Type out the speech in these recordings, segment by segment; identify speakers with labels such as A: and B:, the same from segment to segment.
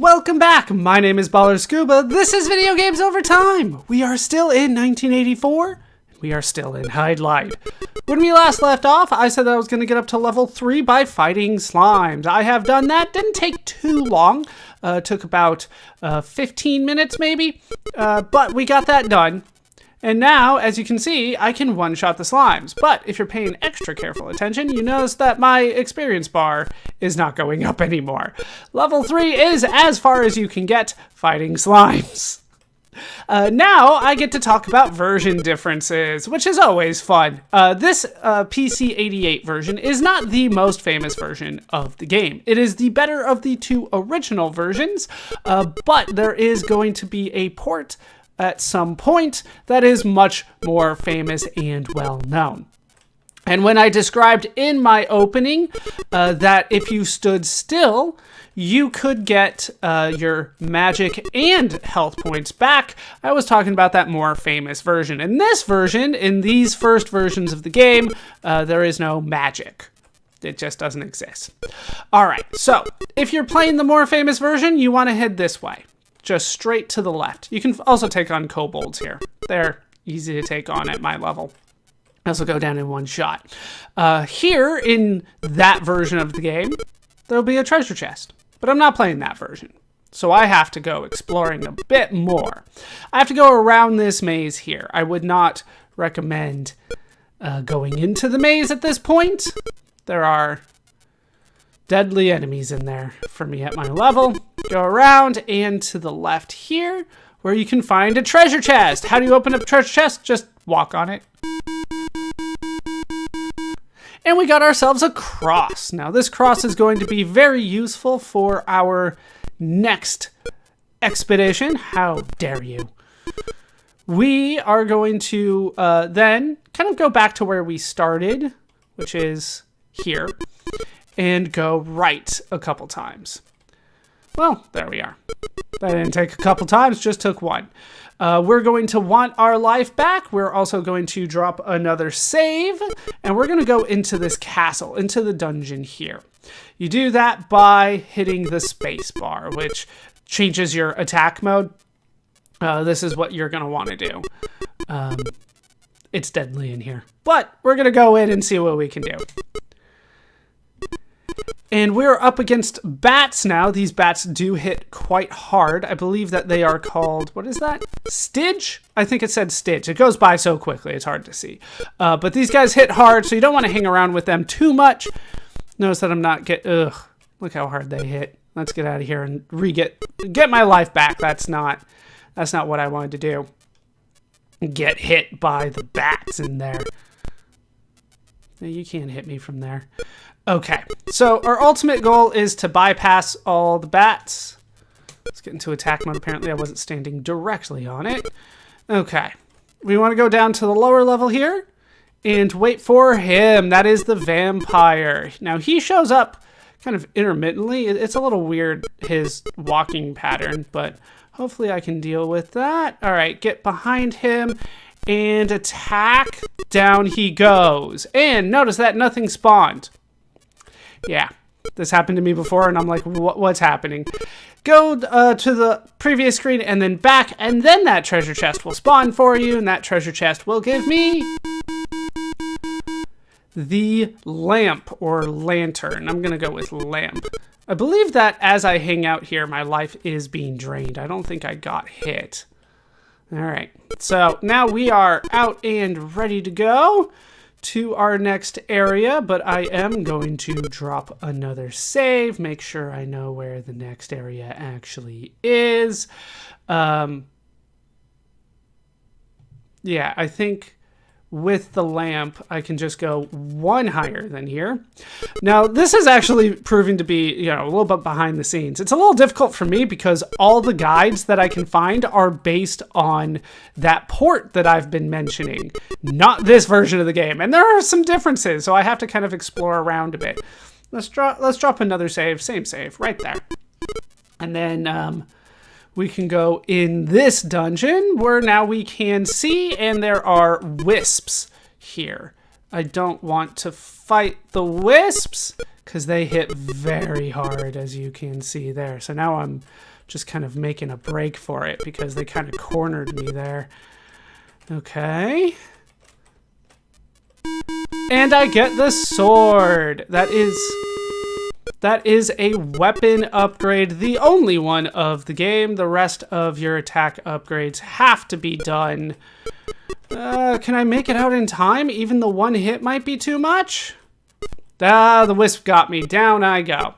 A: Welcome back! My name is Baller Scuba. This is Video Games Over Time. We are still in 1984. We are still in Hydlide. When we last left off, I said that I was going to get up to level 3 by fighting slimes. I have done that. Didn't take too long. Took about 15 minutes maybe. But we got that done. And now, as you can see, I can one-shot the slimes. But if you're paying extra careful attention, you notice that my experience bar is not going up anymore. Level 3 is as far as you can get fighting slimes. Now I get to talk about version differences, which is always fun. This PC-88 version is not the most famous version of the game. It is the better of the two original versions, but there is going to be a port at some point that is much more famous and well known. And when I described in my opening that if you stood still, you could get your magic and health points back, I was talking about that more famous version. In this version, in these first versions of the game, there is no magic. It just doesn't exist. All right, so if you're playing the more famous version, you want to head this way. Just straight to the left. You can also take on kobolds here. They're easy to take on at my level. This will go down in one shot. Here, in that version of the game, there'll be a treasure chest. But I'm not playing that version. So I have to go exploring a bit more. I have to go around this maze here. I would not recommend going into the maze at this point. There are deadly enemies in there for me at my level. Go around and to the left here, where you can find a treasure chest. How do you open up a treasure chest? Just walk on it. And we got ourselves a cross. Now this cross is going to be very useful for our next expedition. How dare you? We are going to then kind of go back to where we started, which is here, and go right a couple times. Well, there we are. That didn't take a couple times, just took one. We're going to want our life back. We're also going to drop another save, and we're going to go into this castle, into the dungeon here. You do that by hitting the space bar, which changes your attack mode. This is what you're going to want to do. It's deadly in here, but we're going to go in and see what we can do. And we're up against bats now. These bats do hit quite hard. I believe that they are called, what is that? Stidge? I think it said Stidge. It goes by so quickly, it's hard to see. But these guys hit hard, so you don't want to hang around with them too much. Notice that I'm not ugh, look how hard they hit. Let's get out of here and get my life back. That's not what I wanted to do. Get hit by the bats in there. You can't hit me from there. Okay, so our ultimate goal is to bypass all the bats. Let's get into attack mode. Apparently I wasn't standing directly on it. Okay, we want to go down to the lower level here and wait for him. That is the vampire. Now he shows up kind of intermittently. It's a little weird, his walking pattern, but hopefully I can deal with that. All right, get behind him and attack. Down he goes. And notice that nothing spawned. Yeah, this happened to me before, and I'm like, what's happening? Go to the previous screen and then back, and then that treasure chest will spawn for you, and that treasure chest will give me the lamp or lantern. I'm going to go with lamp. I believe that as I hang out here, my life is being drained. I don't think I got hit. All right, so now we are out and ready to go to our next area, but I am going to drop another save, make sure I know where the next area actually is. Yeah, I think with the lamp, I can just go one higher than here. Now, this is actually proving to be, a little bit behind the scenes. It's a little difficult for me because all the guides that I can find are based on that port that I've been mentioning, not this version of the game. And there are some differences, so I have to kind of explore around a bit. Let's drop another save, same save, right there. And then we can go in this dungeon where now we can see, and there are wisps here. I don't want to fight the wisps because they hit very hard, as you can see there. So now I'm just kind of making a break for it because they kind of cornered me there. Okay. And I get the sword. That is a weapon upgrade, the only one of the game. The rest of your attack upgrades have to be done. Can I make it out in time? Even the one hit might be too much. The wisp got me. Down I go.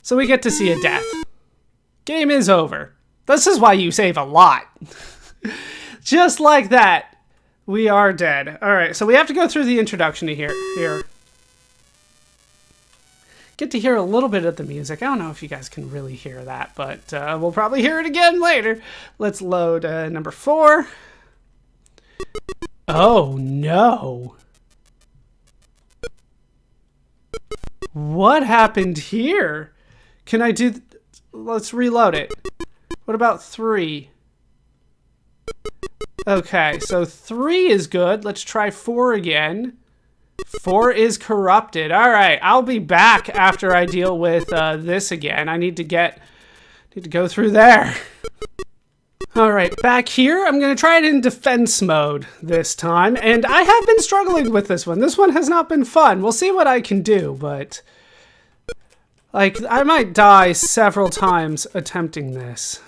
A: So we get to see a death. Game is over. This is why you save a lot. Just like that, we are dead. All right, so we have to go through the introduction to here. Get to hear a little bit of the music. I don't know if you guys can really hear that, but we'll probably hear it again later. Let's load number 4. Oh, no. What happened here? Can I do... Let's reload it. What about 3? Okay, so 3 is good. Let's try 4 again. 4 is corrupted. All right, I'll be back after I deal with this again. I need to go through there. All right, back here. I'm going to try it in defense mode this time, and I have been struggling with this one. This one has not been fun. We'll see what I can do, but like I might die several times attempting this.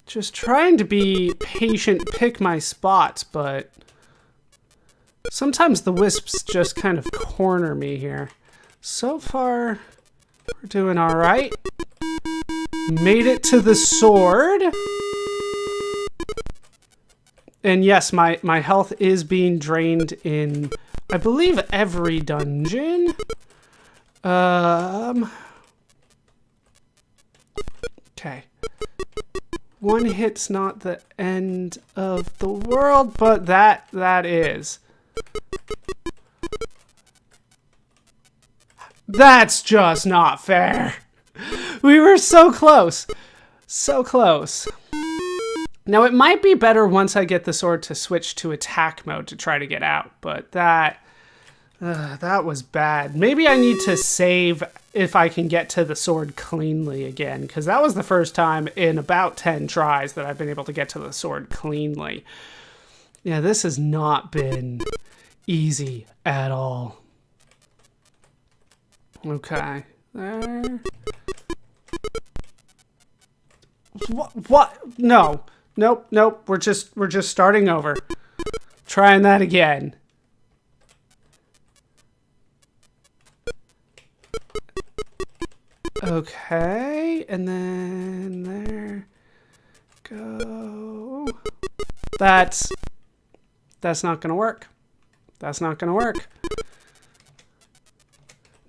A: Just trying to be patient, pick my spots, but sometimes the wisps just kind of corner me here. So far, we're doing all right. Made it to the sword. And yes, my health is being drained in, I believe, every dungeon. Okay. One hit's not the end of the world, but that is. That's just not fair. We were so close. So close. Now, it might be better once I get the sword to switch to attack mode to try to get out, but that was bad. Maybe I need to save if I can get to the sword cleanly again, because that was the first time in about 10 tries that I've been able to get to the sword cleanly. Yeah, this has not been easy at all. Okay, there. What? No. Nope. We're just starting over. Trying that again. Okay, and then there go. That's not gonna work. That's not gonna work.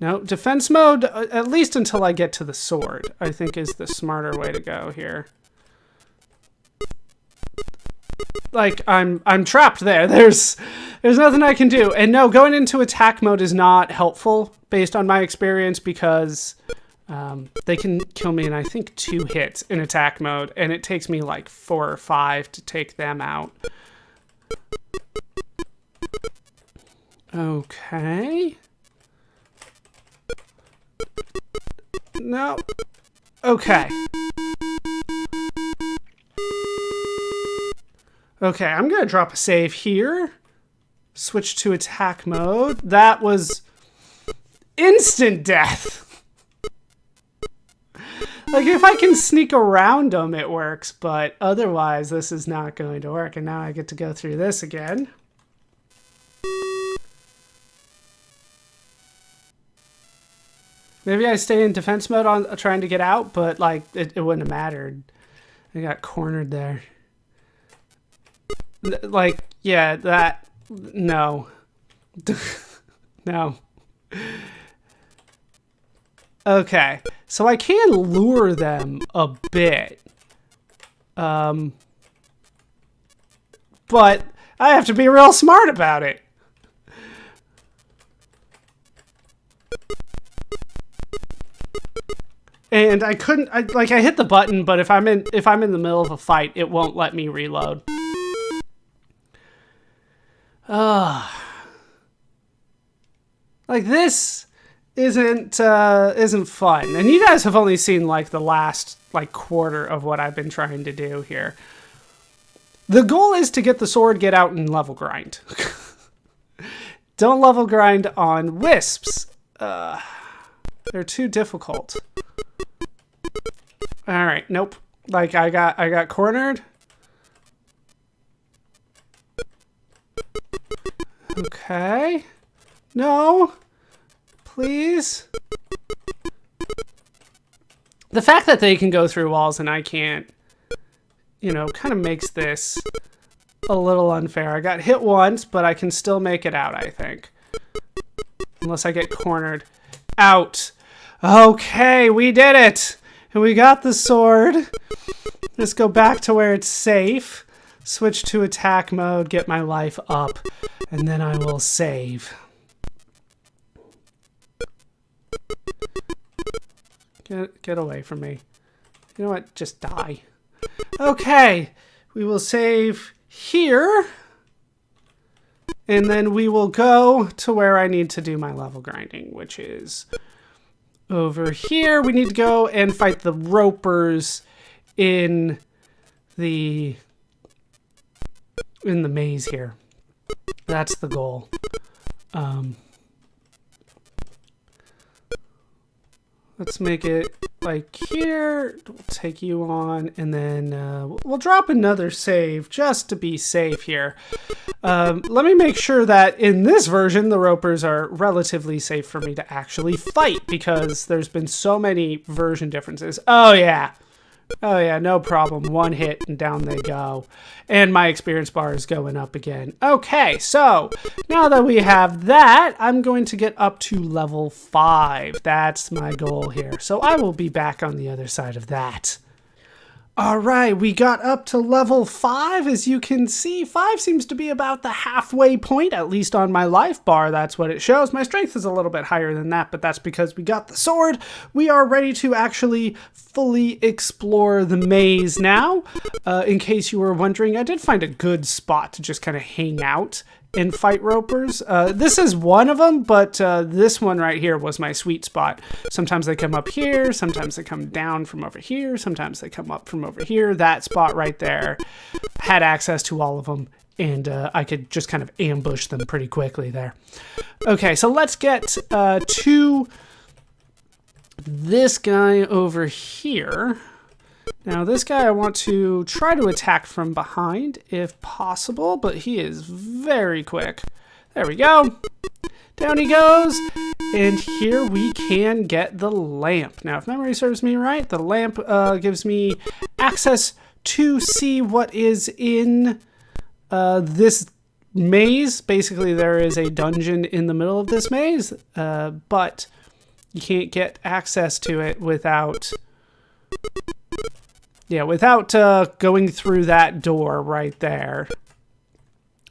A: No, defense mode, at least until I get to the sword, I think is the smarter way to go here. Like, I'm trapped there. There's nothing I can do. And no, going into attack mode is not helpful based on my experience because they can kill me in, I think, 2 hits in attack mode, and it takes me like 4 or 5 to take them out. Okay. No. Okay. Okay, I'm gonna drop a save here. Switch to attack mode. That was instant death. Like, if I can sneak around them, it works, but otherwise this is not going to work. And now I get to go through this again. Maybe I stay in defense mode on trying to get out, but like it wouldn't have mattered. I got cornered there. Like, yeah, that, no. No. Okay, so I can lure them a bit. But I have to be real smart about it. And I couldn't, I hit the button, but if I'm in the middle of a fight, it won't let me reload. Like, this isn't fun. And you guys have only seen like the last like quarter of what I've been trying to do here. The goal is to get the sword, get out, and level grind. Don't level grind on wisps. They're too difficult. All right, nope. Like I got cornered. Okay. No. Please. The fact that they can go through walls and I can't, you know, kind of makes this a little unfair. I got hit once, but I can still make it out, I think. Unless I get cornered. Out. Okay, we did it. And we got the sword. Let's go back to where it's safe. Switch to attack mode, get my life up, and then I will save. Get away from me. You know what? Just die. Okay, we will save here. And then we will go to where I need to do my level grinding, which is over here. We need to go and fight the ropers in the maze here. That's the goal. Let's make it like here. We'll take you on, and then we'll drop another save just to be safe here. Let me make sure that in this version, the ropers are relatively safe for me to actually fight, because there's been so many version differences. Oh, yeah. Oh, yeah, no problem. One hit and down they go. And my experience bar is going up again. Okay, so now that we have that, I'm going to get up to level 5. That's my goal here. So I will be back on the other side of that. All right, we got up to level 5. As you can see, 5 seems to be about the halfway point, at least on my life bar. That's what it shows. My strength is a little bit higher than that, but that's because we got the sword. We are ready to actually fully explore the maze now. In case you were wondering, I did find a good spot to just kind of hang out and fight ropers. This is one of them, but this one right here was my sweet spot. Sometimes they come up here, sometimes they come down from over here, sometimes they come up from over here. That spot right there had access to all of them, and I could just kind of ambush them pretty quickly there. Okay, so let's get to this guy over here. Now this guy I want to try to attack from behind if possible, but he is very quick. There we go. Down he goes. And here we can get the lamp. Now if memory serves me right, the lamp gives me access to see what is in this maze. Basically there is a dungeon in the middle of this maze, but you can't get access to it without... Yeah, without going through that door right there.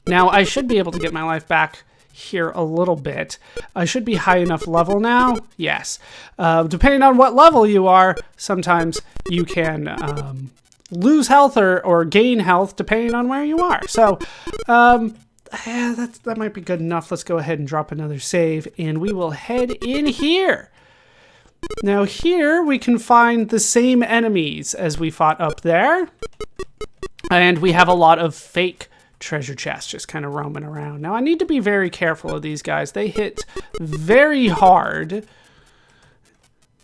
A: Now, I should be able to get my life back here a little bit. I should be high enough level now. Yes. Depending on what level you are, sometimes you can lose health or gain health depending on where you are. So, yeah, that might be good enough. Let's go ahead and drop another save, and we will head in here. Now here we can find the same enemies as we fought up there. And we have a lot of fake treasure chests just kind of roaming around. Now I need to be very careful of these guys. They hit very hard.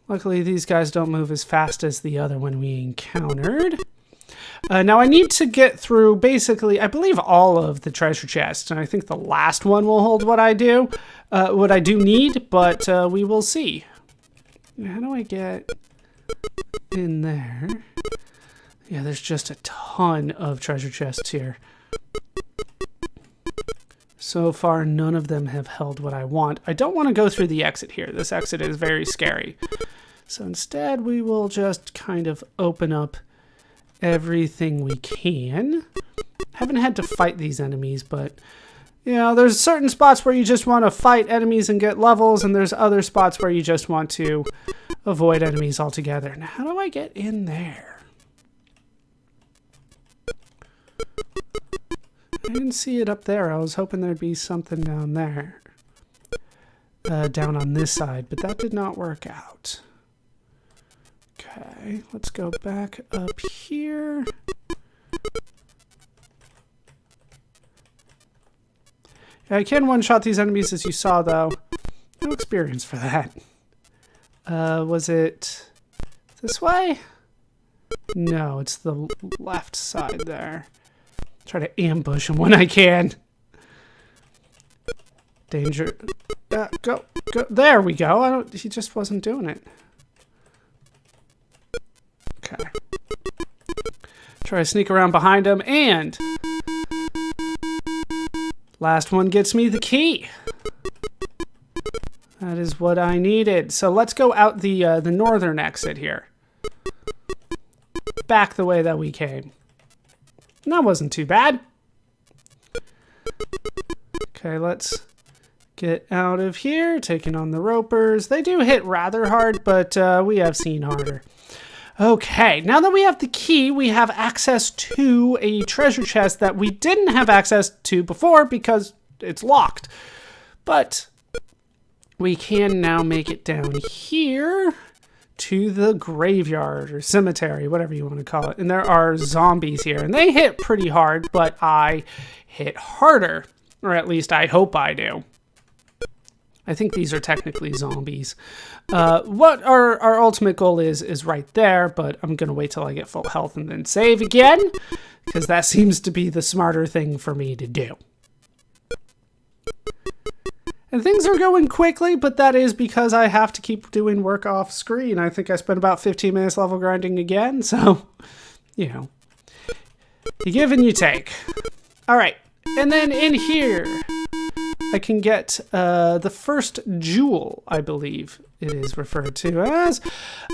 A: Luckily these guys don't move as fast as the other one we encountered. Now I need to get through basically, I believe, all of the treasure chests. And I think the last one will hold what I do need, but we will see. How do I get in there? Yeah, there's just a ton of treasure chests here. So far, none of them have held what I want. I don't want to go through the exit here. This exit is very scary. So instead, we will just kind of open up everything we can. Haven't had to fight these enemies, but... You know, there's certain spots where you just want to fight enemies and get levels, and there's other spots where you just want to avoid enemies altogether. Now, how do I get in there? I didn't see it up there. I was hoping there'd be something down there. down on this side, but that did not work out. Okay, let's go back up here. I can one-shot these enemies, as you saw, though. No experience for that. Was it this way? No, it's the left side there. Try to ambush him when I can. Danger. Go. There we go. He just wasn't doing it. Okay. Try to sneak around behind him, and last one gets me the key. That is what I needed. So let's go out the northern exit here. Back the way that we came. And that wasn't too bad. Okay, let's get out of here. Taking on the ropers. They do hit rather hard, but we have seen harder. Okay, now that we have the key, we have access to a treasure chest that we didn't have access to before because it's locked. But we can now make it down here to the graveyard or cemetery, whatever you want to call it. And there are zombies here, and they hit pretty hard, but I hit harder, or at least I hope I do. I think these are technically zombies. What our ultimate goal is right there, but I'm going to wait till I get full health and then save again, because that seems to be the smarter thing for me to do. And things are going quickly, but that is because I have to keep doing work off screen. I think I spent about 15 minutes level grinding again, so, you know, you give and you take. All right, and then in here, I can get the first jewel, I believe it is referred to as.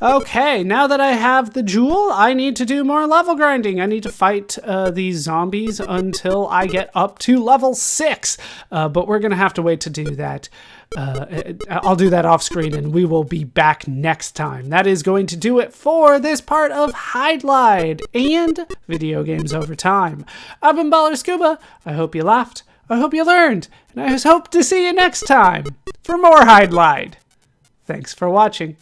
A: Okay, now that I have the jewel, I need to do more level grinding. I need to fight these zombies until I get up to level 6. But we're going to have to wait to do that. I'll do that off screen, and we will be back next time. That is going to do it for this part of Hydlide and Video Games Over Time. I've been Baller Scuba. I hope you laughed. I hope you learned, and I hope to see you next time for more Hydlide. Thanks for watching.